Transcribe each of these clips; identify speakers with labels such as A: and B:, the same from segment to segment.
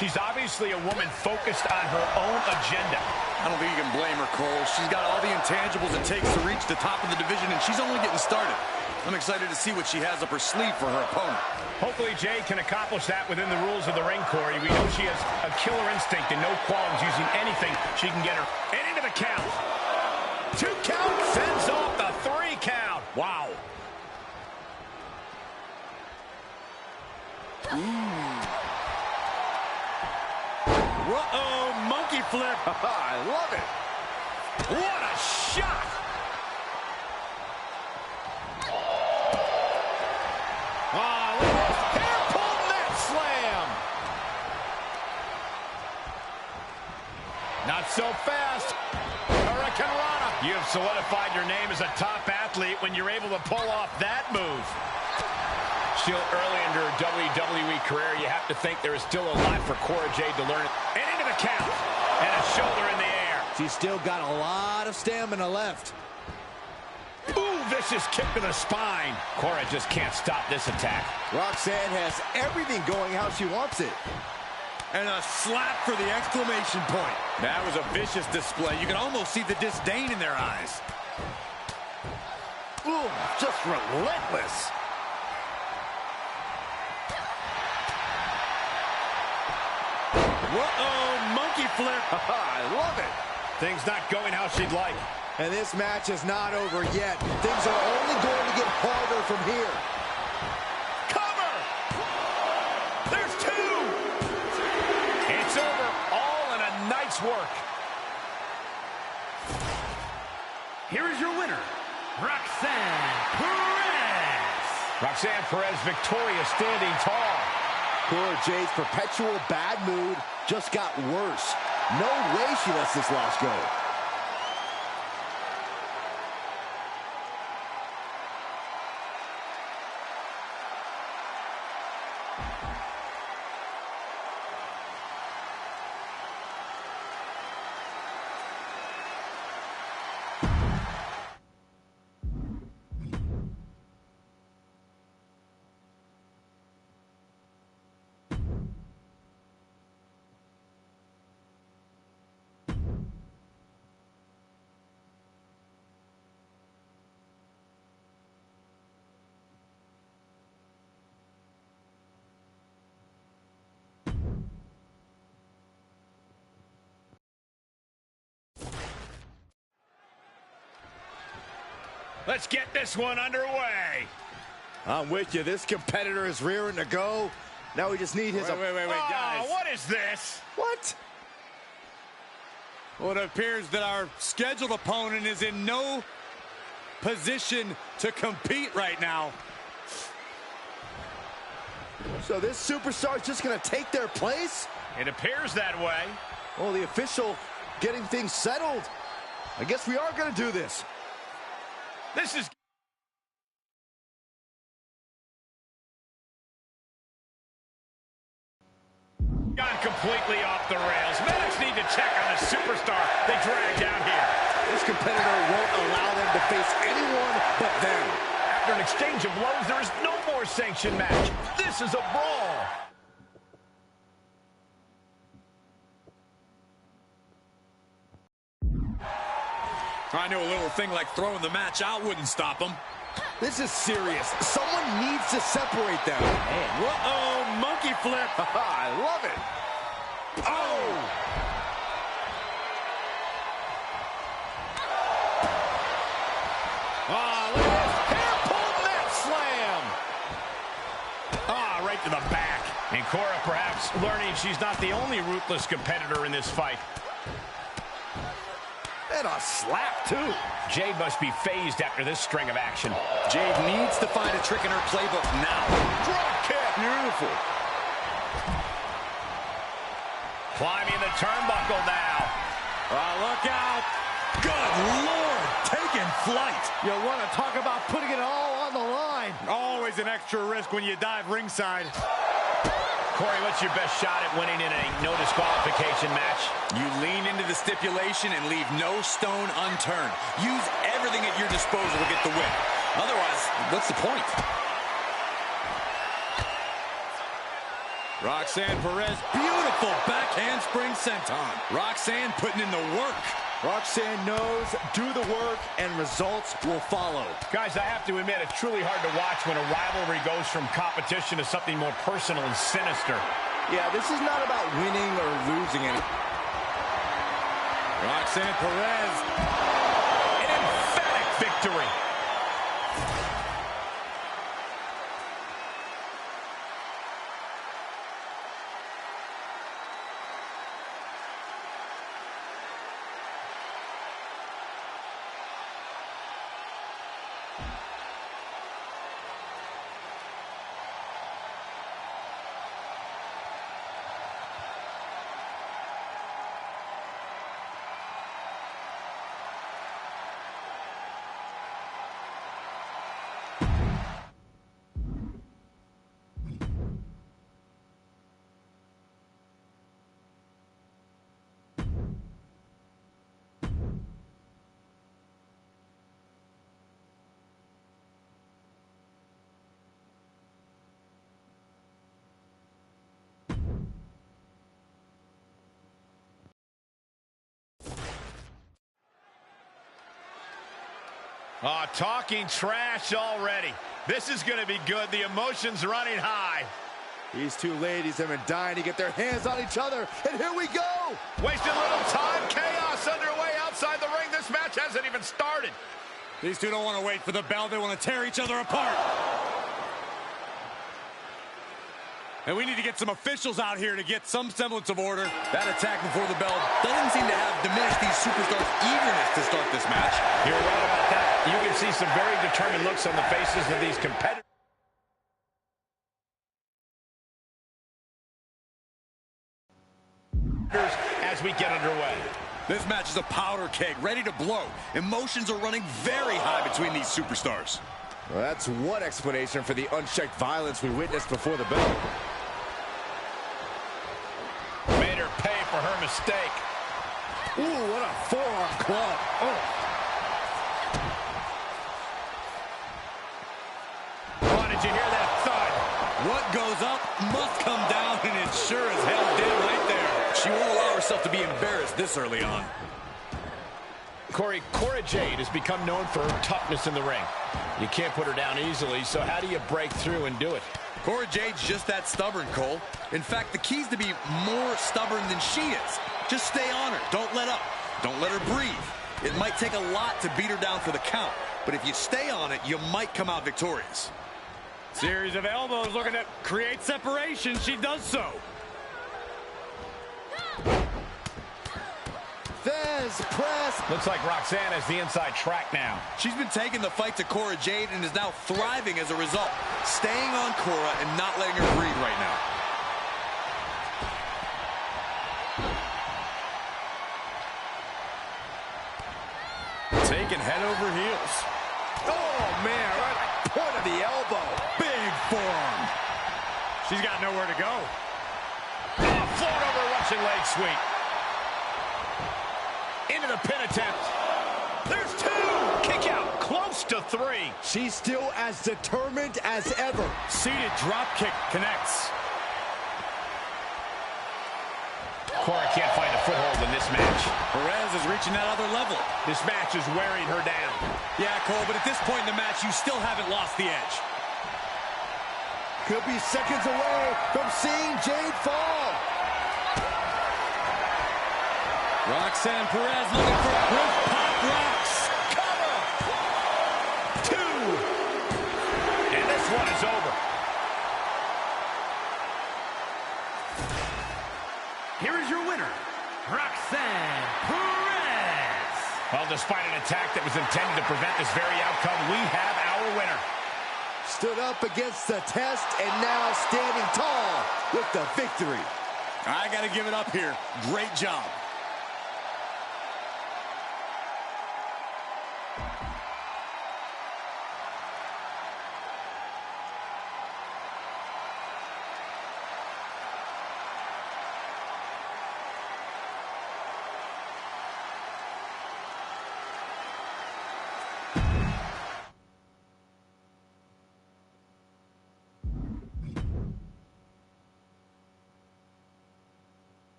A: She's obviously a woman focused on her own agenda.
B: I don't think you can blame her, Cole. She's got all the intangibles it takes to reach the top of the division, and she's only getting started. I'm excited to see what she has up her sleeve for her opponent.
A: Hopefully Jade can accomplish that within the rules of the ring, Corey. We know she has a killer instinct and no qualms using anything she can get her. And into the count. 2 count, fends off the 3 count. Wow.
B: Uh-oh, monkey flip.
C: I love it.
A: What a shot. Oh, look at this hair-pull net slam. Not so fast. Hurricane Rana. You have solidified your name as a top athlete when you're able to pull off that move. Still early in her WWE career, you have to think there is still a lot for Cora Jade to learn. And into the count. And a shoulder in the air.
C: She's still got a lot of stamina left.
A: Ooh, vicious kick to the spine. Cora just can't stop this attack.
C: Roxanne has everything going how she wants it.
B: And a slap for the exclamation point. That was a vicious display. You can almost see the disdain in their eyes.
C: Ooh, just relentless.
B: Whoa, monkey flip.
C: I love it.
A: Things not going how she'd like.
C: And this match is not over yet. Things are only going to get harder from here.
A: Cover! There's 2! It's over. All in a night's work.
D: Here is your winner, Roxanne Perez.
A: Roxanne Perez victorious, standing tall.
C: Cora Jade's perpetual bad mood just got worse. No way she lets this loss go.
A: Let's get this one underway.
C: I'm with you. This competitor is rearing to go. Now we just need his...
B: Wait, guys.
A: What is this?
C: What?
B: Well, it appears that our scheduled opponent is in no position to compete right now.
C: So this superstar is just going to take their place?
A: It appears that way.
C: Oh, the official getting things settled. I guess we are going to do this.
A: This is... gone completely off the rails. Medics need to check on the superstar they dragged out here.
C: This competitor won't allow them to face anyone but them.
A: After an exchange of blows, there is no more sanctioned match. This is a brawl.
B: I knew a little thing like throwing the match out wouldn't stop him.
C: This is serious. Someone needs to separate them.
B: Whoa, monkey flip.
C: I love it.
B: Oh!
A: Oh, look at this hair-pull net slam. Ah, right to the back. And Cora perhaps learning she's not the only ruthless competitor in this fight.
C: And a slap, too.
A: Jade must be phased after this string of action.
B: Jade needs to find a trick in her playbook now.
A: Drop kick.
C: Beautiful.
A: Climbing the turnbuckle now.
B: Look out. Good Lord, taking flight.
C: You want to talk about putting it all on the line.
B: Always an extra risk when you dive ringside.
A: Corey, what's your best shot at winning in a no disqualification match?
B: You lean into the stipulation and leave no stone unturned. Use everything at your disposal to get the win. Otherwise, what's the point? Roxanne Perez, beautiful backhand spring senton. Roxanne putting in the work.
C: Roxanne knows, do the work, and results will follow.
A: Guys, I have to admit, it's truly hard to watch when a rivalry goes from competition to something more personal and sinister.
C: Yeah, this is not about winning or losing any.
B: Roxanne Perez.
A: An emphatic victory. Talking trash already. This is going to be good. The emotion's running high.
C: These two ladies have been dying to get their hands on each other, and here we go!
A: Wasting little time. Chaos underway outside the ring. This match hasn't even started.
B: These two don't want to wait for the bell. They want to tear each other apart. And we need to get some officials out here to get some semblance of order. That attack before the bell doesn't seem to have diminished these superstars' eagerness to start this match.
A: You're right about that. You can see some very determined looks on the faces of these competitors. As we get underway.
B: This match is a powder keg, ready to blow. Emotions are running very high between these superstars.
C: Well, that's one explanation for the unchecked violence we witnessed before the bell.
A: Made her pay for her mistake.
C: Ooh, what a forearm club.
A: Oh, did you hear that thud?
B: What goes up must come down, and it sure as hell did right there. She won't allow herself to be embarrassed this early on.
A: Corey, Cora Jade has become known for her toughness in the ring. You can't put her down easily, so how do you break through and do it?
B: Cora Jade's just that stubborn, Cole. In fact, the key is to be more stubborn than she is. Just stay on her. Don't let up. Don't let her breathe. It might take a lot to beat her down for the count, but if you stay on it, you might come out victorious.
D: Series of elbows looking to create separation. She does so.
C: Press.
A: Looks like Roxanne has the inside track now.
B: She's been taking the fight to Cora Jade and is now thriving as a result. Staying on Cora and not letting her breathe right now. Taking head over heels.
C: Oh, man, right at the point of the elbow.
B: Big forearm.
D: She's got nowhere to go.
A: Oh, float over Russian leg sweep. Into the pin attempt. There's two. Kick out. Close to three.
C: She's still as determined as ever.
D: Seated drop kick connects.
A: Cora can't find a foothold in this match.
B: Perez is reaching that other level.
A: This match is wearing her down.
B: Yeah, Cole, but at this point in the match, you still haven't lost the edge.
C: Could be seconds away from seeing Jade fall.
B: Roxanne Perez looking for a roof pop rocks.
A: Cover. Two. And this one is over.
D: Here is your winner, Roxanne Perez.
A: Well, despite an attack that was intended to prevent this very outcome, we have our winner.
C: Stood up against the test and now standing tall with the victory.
B: I got to give it up here. Great job.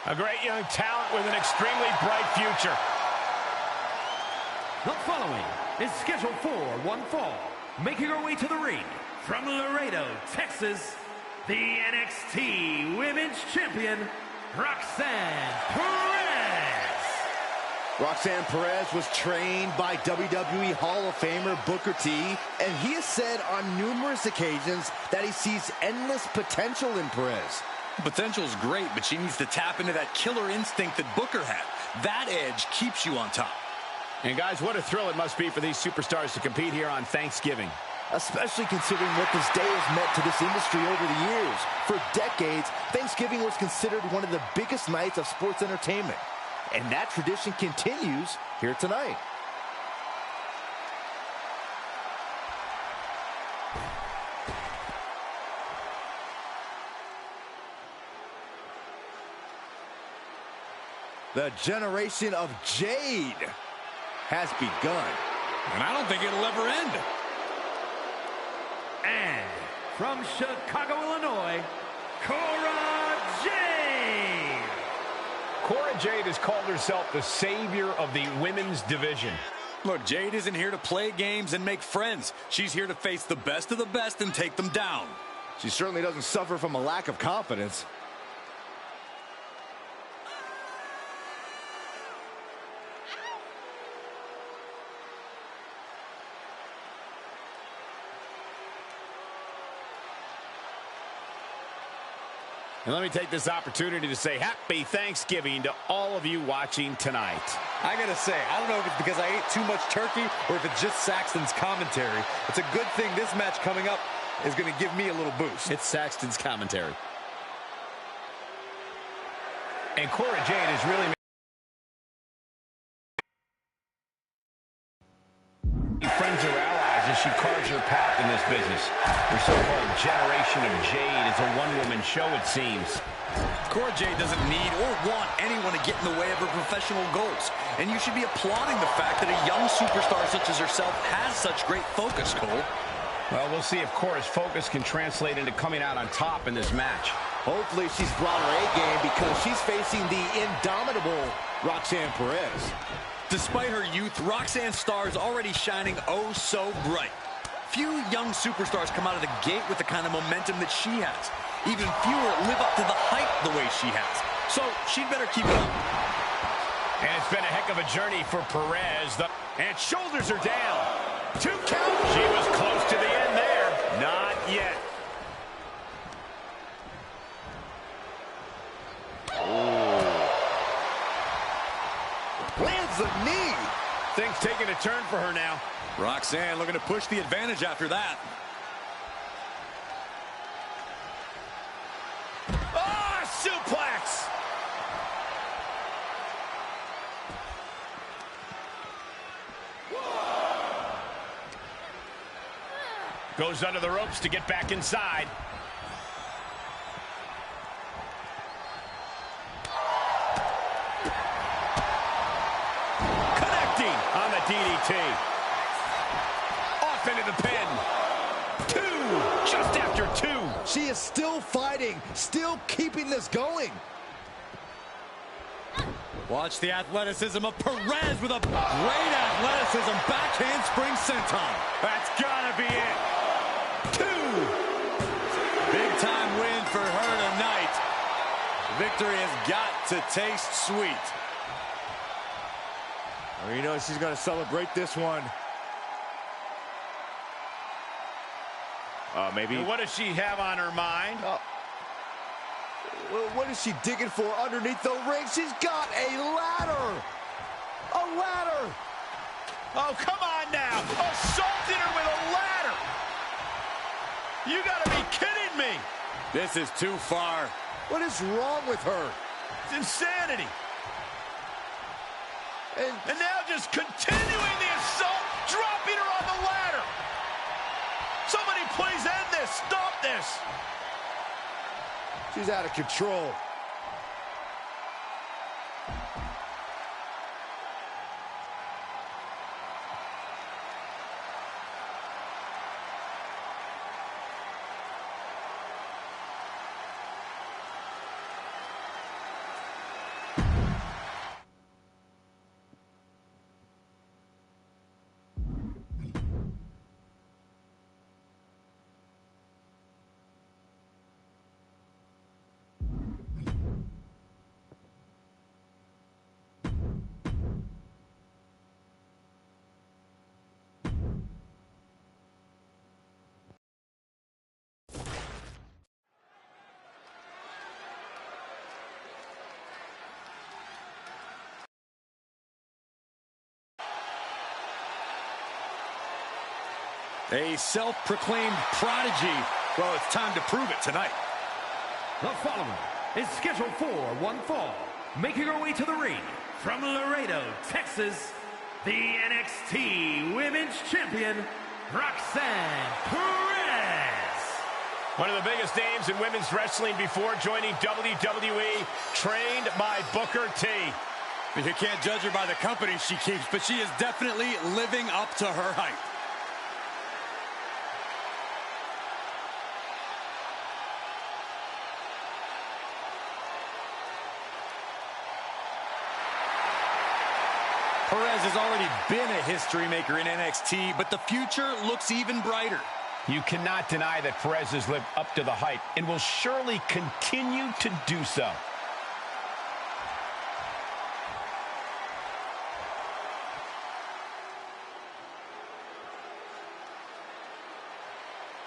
A: A great young talent with an extremely bright future.
E: The following is scheduled for one fall. Making her way to the ring from Laredo, Texas, the NXT Women's Champion, Roxanne Perez.
C: Roxanne Perez was trained by WWE Hall of Famer Booker T, and he has said on numerous occasions that he sees endless potential in Perez.
B: Potential's great, but she needs to tap into that killer instinct that Booker had. That edge keeps you on top.
A: And guys, what a thrill it must be for these superstars to compete here on Thanksgiving.
C: Especially considering what this day has meant to this industry over the years. For decades, Thanksgiving was considered one of the biggest nights of sports entertainment. And that tradition continues here tonight. The generation of Jade has begun.
B: And I don't think it'll ever end.
E: And from Chicago, Illinois, Cora Jade.
A: Cora Jade has called herself the savior of the women's division.
B: Look, Jade isn't here to play games and make friends. She's here to face the best of the best and take them down.
C: She certainly doesn't suffer from a lack of confidence.
A: And let me take this opportunity to say happy Thanksgiving to all of you watching tonight.
F: I gotta say, I don't know if it's because I ate too much turkey or if it's just Saxton's commentary. It's a good thing this match coming up is gonna give me a little boost.
A: It's Saxton's commentary. And Cora Jade is really friends or allies as she carves her path in this business. Her so-called generation of Jade is a one-woman show, it seems.
B: Cora Jade doesn't need or want anyone to get in the way of her professional goals. And you should be applauding the fact that a young superstar such as herself has such great focus, Cole.
A: Well, we'll see if Cora's focus can translate into coming out on top in this match.
C: Hopefully she's brought her A game because she's facing the indomitable Roxanne Perez.
B: Despite her youth, Roxanne's star is already shining oh so bright. Few young superstars come out of the gate with the kind of momentum that she has. Even fewer live up to the hype the way she has. So she'd better keep it up.
A: And it's been a heck of a journey for Perez. And shoulders are down. 2 count. She was close to the end there. Not yet.
C: Lands a knee.
A: Things taking a turn for her now.
B: Roxanne looking to push the advantage after that.
A: Oh, suplex! Goes under the ropes to get back inside. Connecting on the DDT. Off into the pin. 2, just after 2.
C: She is still fighting, still keeping this going.
F: Watch the athleticism of Perez with a great athleticism. Backhand spring senton.
A: That's gotta be it. 2.
F: Big time win for her tonight. Victory has got to taste sweet.
C: Well, you know she's going to celebrate this one. Maybe.
A: And what does she have on her mind?
C: Well, what is she digging for underneath the ring? She's got a ladder. A ladder.
A: Oh, come on now. Assaulting her with a ladder. You gotta be kidding me.
F: This is too far.
C: What is wrong with her?
A: It's insanity. And now just continuing the assault, dropping her on the ladder. Somebody please end this. Stop this.
C: She's out of control.
B: A self-proclaimed prodigy. Well, it's time to prove it tonight.
E: The following is scheduled for one fall. Making her way to the ring from Laredo, Texas, the NXT Women's Champion, Roxanne Perez.
A: One of the biggest names in women's wrestling before joining WWE, trained by Booker T.
B: You can't judge her by the company she keeps, but she is definitely living up to her hype. Perez has already been a history maker in NXT, but the future looks even brighter.
A: You cannot deny that Perez has lived up to the hype and will surely continue to do so.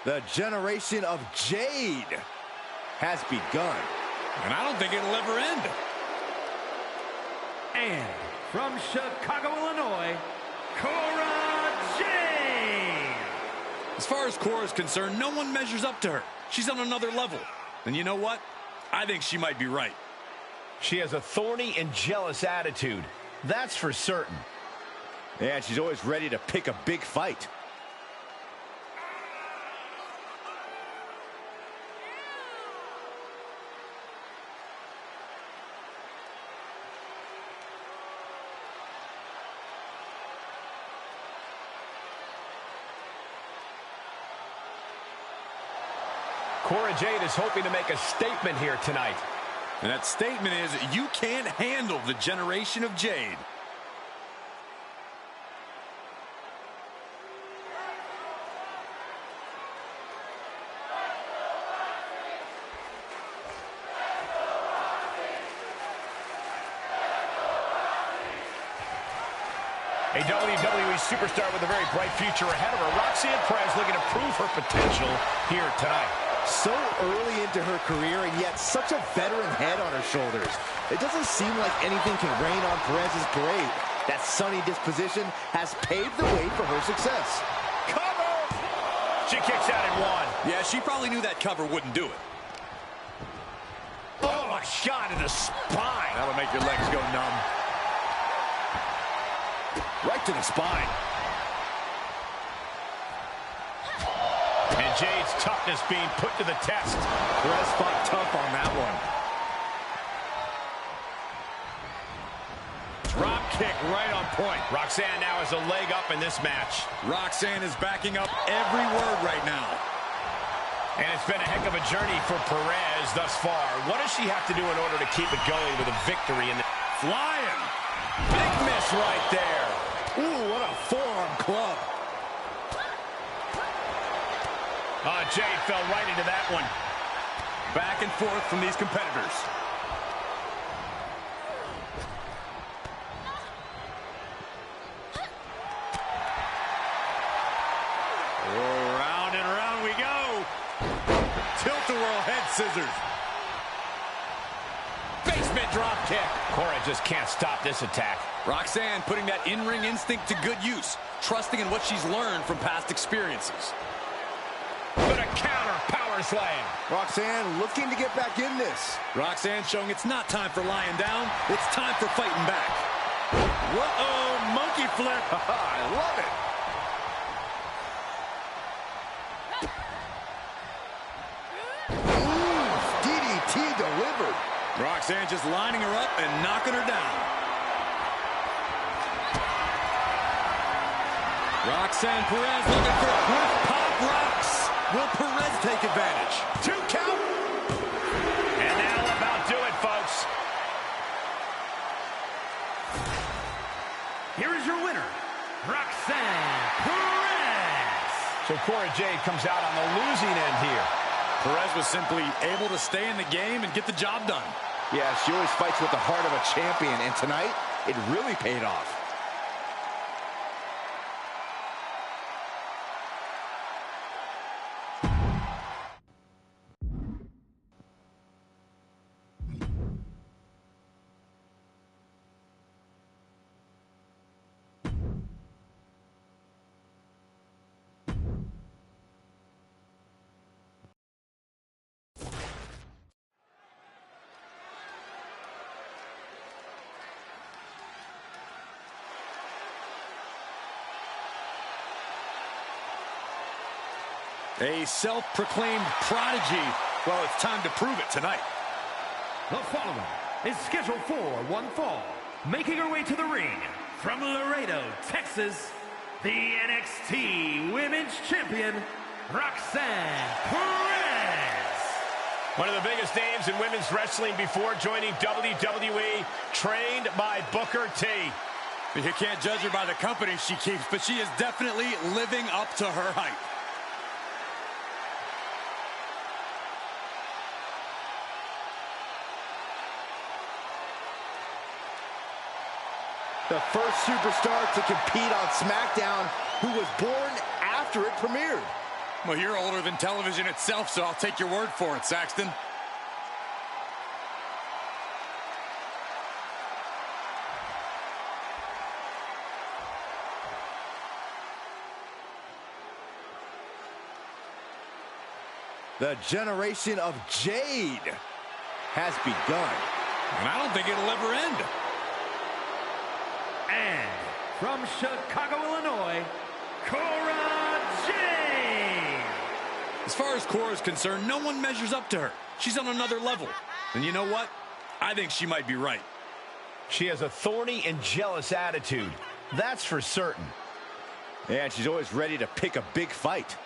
C: The generation of Jade has begun.
B: And I don't think it'll ever end.
E: And from Chicago, Illinois, Cora Jade.
B: As far as Cora is concerned, no one measures up to her. She's on another level. And you know what? I think she might be right.
A: She has a thorny and jealous attitude. That's for certain.
C: And she's always ready to pick a big fight.
A: Cora Jade is hoping to make a statement here tonight.
B: And that statement is, you can't handle the generation of Jade.
A: A WWE superstar with a very bright future ahead of her. Roxanne Perez looking to prove her potential here tonight.
C: So early into her career, and yet such a veteran head on her shoulders. It doesn't seem like anything can rain on Perez's parade. That sunny disposition has paved the way for her success.
A: Cover! She kicks out at one.
B: Yeah, she probably knew that cover wouldn't do it.
A: Oh, a shot in the spine.
B: That'll make your legs go numb.
C: Right to the spine.
A: And Jade's toughness being put to the test.
C: Perez fought tough on that one.
A: Drop kick right on point. Roxanne now has a leg up in this match.
B: Roxanne is backing up every word right now.
A: And it's been a heck of a journey for Perez thus far. What does she have to do in order to keep it going with a victory in the...
B: Flying.
A: Big miss right there.
C: Ooh, what a forearm club.
A: Jade fell right into that one.
B: Back and forth from these competitors.
A: Oh, round and round we go.
B: Tilt-a-whirl head scissors.
A: Basement drop kick. Cora just can't stop this attack.
B: Roxanne putting that in-ring instinct to good use, trusting in what she's learned from past experiences.
A: But a counter power slam.
C: Roxanne looking to get back in this.
B: Roxanne showing it's not time for lying down, it's time for fighting back. Whoa, monkey flip.
C: I love it. Ooh, DDT delivered.
B: Roxanne just lining her up and knocking her down. Roxanne Perez looking for a quick pop rocks. Will Perez take advantage?
A: 2 count. And that'll about do it, folks.
E: Here is your winner, Roxanne Perez.
A: So Cora Jade comes out on the losing end here.
B: Perez was simply able to stay in the game and get the job done.
C: Yeah, she always fights with the heart of a champion, and tonight, it really paid off.
B: A self-proclaimed prodigy. Well, it's time to prove it tonight.
E: The following is scheduled for one fall. Making her way to the ring from Laredo, Texas, the NXT Women's Champion, Roxanne Perez.
A: One of the biggest names in women's wrestling before joining WWE, trained by Booker T.
B: You can't judge her by the company she keeps, but she is definitely living up to her hype.
C: The first superstar to compete on SmackDown who was born after it premiered.
B: Well, you're older than television itself, so I'll take your word for it, Saxton.
C: The generation of Jade has begun.
B: And I don't think it'll ever end.
E: And from Chicago, Illinois, Cora Jade.
B: As far as Cora is concerned, no one measures up to her. She's on another level. And you know what? I think she might be right.
A: She has a thorny and jealous attitude. That's for certain.
C: And she's always ready to pick a big fight.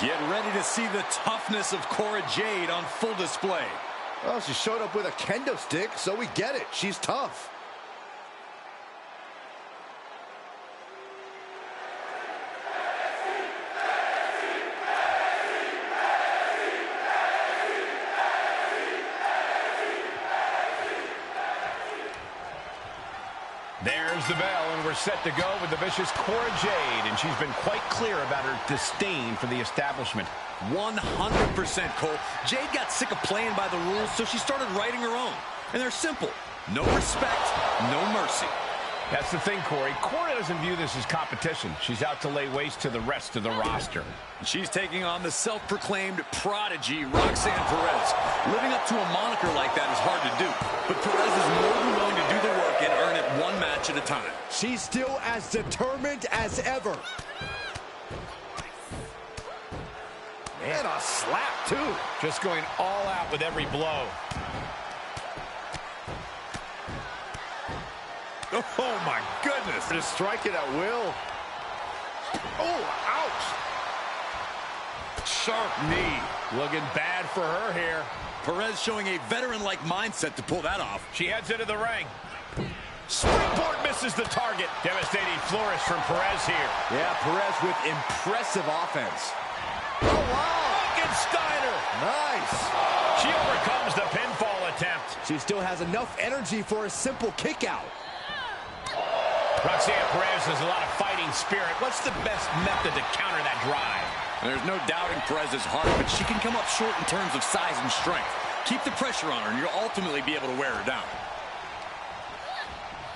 B: Get ready to see the toughness of Cora Jade on full display.
C: Well, she showed up with a kendo stick, so we get it. She's tough.
A: There's the bell, and we're set to go with the vicious Cora Jade, and she's been quite clear about her disdain for the establishment.
B: 100%, Cole. Jade got sick of playing by the rules, so she started writing her own. And they're simple. No respect, no mercy.
A: That's the thing, Corey. Cora doesn't view this as competition. She's out to lay waste to the rest of the roster.
B: She's taking on the self-proclaimed prodigy, Roxanne Perez. Living up to a moniker like that is hard to do. But Perez is more than willing to do the work and earn it one match at a time.
C: She's still as determined as ever. And a slap, too.
A: Just going all out with every blow.
B: Oh, my goodness.
C: Just striking at will. Oh, ouch.
A: Sharp knee. Looking bad for her here.
B: Perez showing a veteran-like mindset to pull that off.
A: She heads into the ring. Springboard misses the target. Devastating flourish from Perez here.
C: Yeah, Perez with impressive offense. Oh, wow.
A: Steiner.
C: Nice.
A: She overcomes the pinfall attempt.
C: She still has enough energy for a simple kick out.
A: Roxanne Perez has a lot of fighting spirit. What's the best method to counter that drive?
B: There's no doubting Perez's heart, but she can come up short in terms of size and strength. Keep the pressure on her, and you'll ultimately be able to wear her down.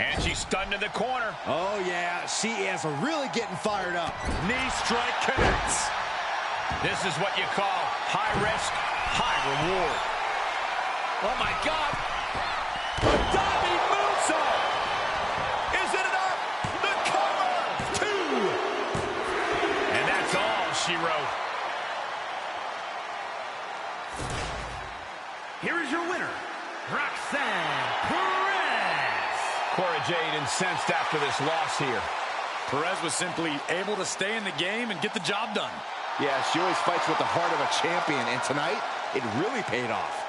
A: And she's stunned in the corner.
C: Oh, yeah. She is really getting fired up.
A: Knee strike connects. This is what you call high risk, high reward. Oh, my God. A diving moonsault. Is it enough? The cover. 2. And that's all she wrote.
E: Here is your winner, Roxanne Perez.
A: Cora Jade incensed after this loss here.
B: Perez was simply able to stay in the game and get the job done.
C: Yeah, she always fights with the heart of a champion, and tonight, it really paid off.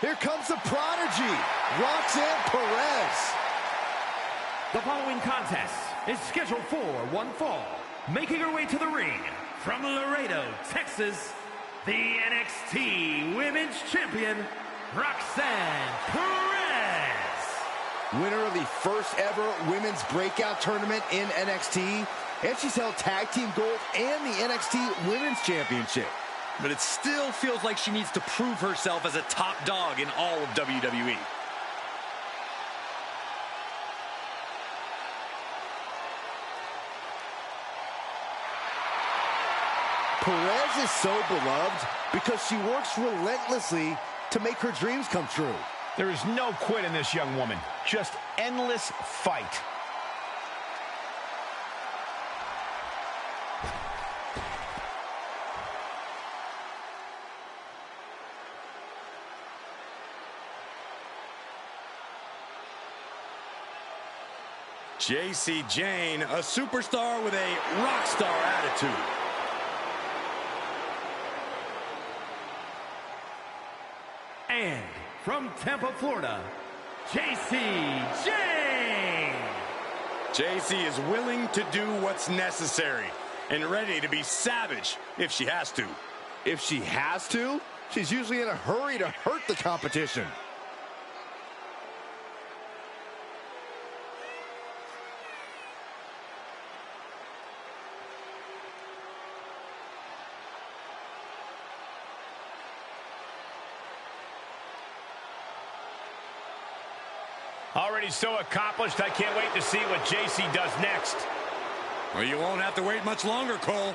C: Here comes the prodigy, Roxanne Perez.
E: The following contest is scheduled for one fall. Making her way to the ring from Laredo, Texas, the NXT Women's Champion, Roxanne Perez.
C: Winner of the first ever Women's Breakout Tournament in NXT, and she's held Tag Team Gold and the NXT Women's Championship.
B: But it still feels like she needs to prove herself as a top dog in all of WWE.
C: Perez is so beloved because she works relentlessly to make her dreams come true.
A: There is no quit in this young woman. Just endless fight.
B: JC Jane, a superstar with a rock star attitude.
E: And from Tampa, Florida, JC Jane.
B: JC is willing to do what's necessary and ready to be savage if she has to.
C: If she has to, she's usually in a hurry to hurt the competition.
A: Already so accomplished, I can't wait to see what JC does next.
B: Well, you won't have to wait much longer, Cole.